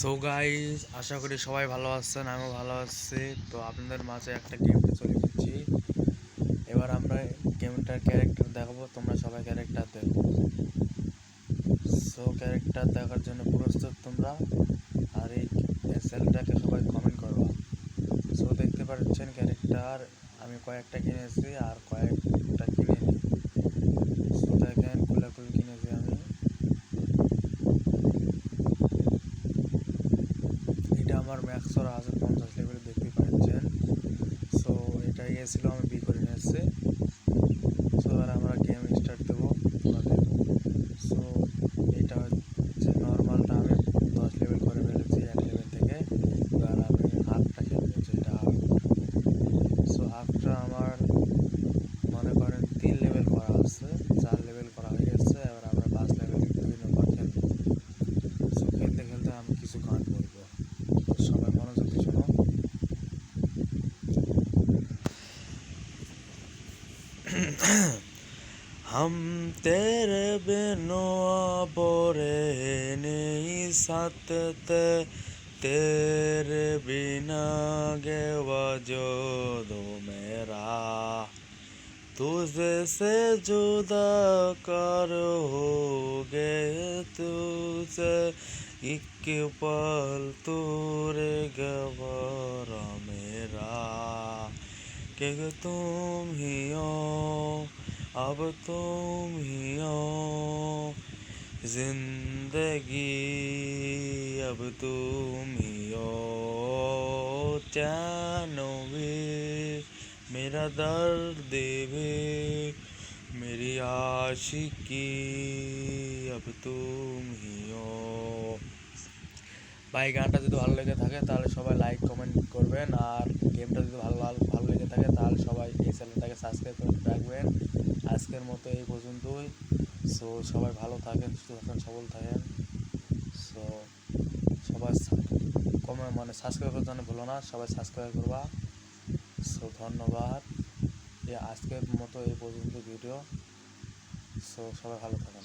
So guys, আশা করি সবাই ভালো আছেন, আমিও ভালো আছি। তো আপনাদের মাঝে একটা গেম চলে এসেছি। এবার আমরা গেমটার ক্যারেক্টার দেখাবো, তোমরা সবাই ক্যারেক্টার দেখো। সো ক্যারেক্টার দেখার জন্য প্রস্তুত তোমরা, আর এই চ্যানেলটাকে সবাই কমেন্ট করবা। সো দেখতে পাচ্ছেন ক্যারেক্টার আমি কয়েকটা কিনেছি আর কয়েকটা কিনে নিই। সো দেখেন কুলাকুল কিনেছি আমি। এটা আমার ম্যাক্সর আছে 50 লেভেল, দেখতে পাচ্ছেন। সো এটা গিয়েছিল, আমি বি করে নিয়ে এসেছি। সো এবার আমরা গেম স্টার্ট দেবো, তোমরা দেখো। সো এটা হচ্ছে নর্মালটা, আমি 10 লেভেল করে ফেলেছি 1 লেভেল থেকে। এবার আমি হাফটা খেলে নিচ্ছি, এটা হাফ। সো হাফটা আমার মনে করেন 3 লেভেল করা আছে, 4 লেভেল করা হয়ে গেছে। এবার আমরা 5 লেভেল 2 নম্বর খেলবো। সো খেলতে খেলতে আমি কিছু গান বলবো, তো সবাই মনোযোগ দিয়ে শোনো। हम तेरे बिनो बोरे नहीं सकते, तेरे बिना गे वजूद मेरा तुझे से जुदा कर हो गए, तुझे एक पल तूरे गवारा मेरा, कि तुम ही हो, अब तुम ही हो जिंदगी, अब तुम ही हो चैन भी, मेरा दर्द भी, मेरी आशिकी, अब तुम ही हो। ভাই, গানটা যদি ভালো লেগে থাকে তাহলে সবাই লাইক কমেন্ট করবেন, আর গেমটা যদি ভালো লেগে থাকে তাহলে সবাই এই চ্যানেলটাকে সাবস্ক্রাইব করে রাখবেন। আজকের মতো এই পর্যন্তই। সো সবাই ভালো থাকেন, সুস্থ থাকেন, সবল থাকেন। সো সবাই সাবস্ক্রাইব করার জন্য ভুলো না, সবাই সাবস্ক্রাইব করবা। সো ধন্যবাদ। আজকের মতো এই পর্যন্ত ভিডিও। সো সবাই ভালো থাকেন।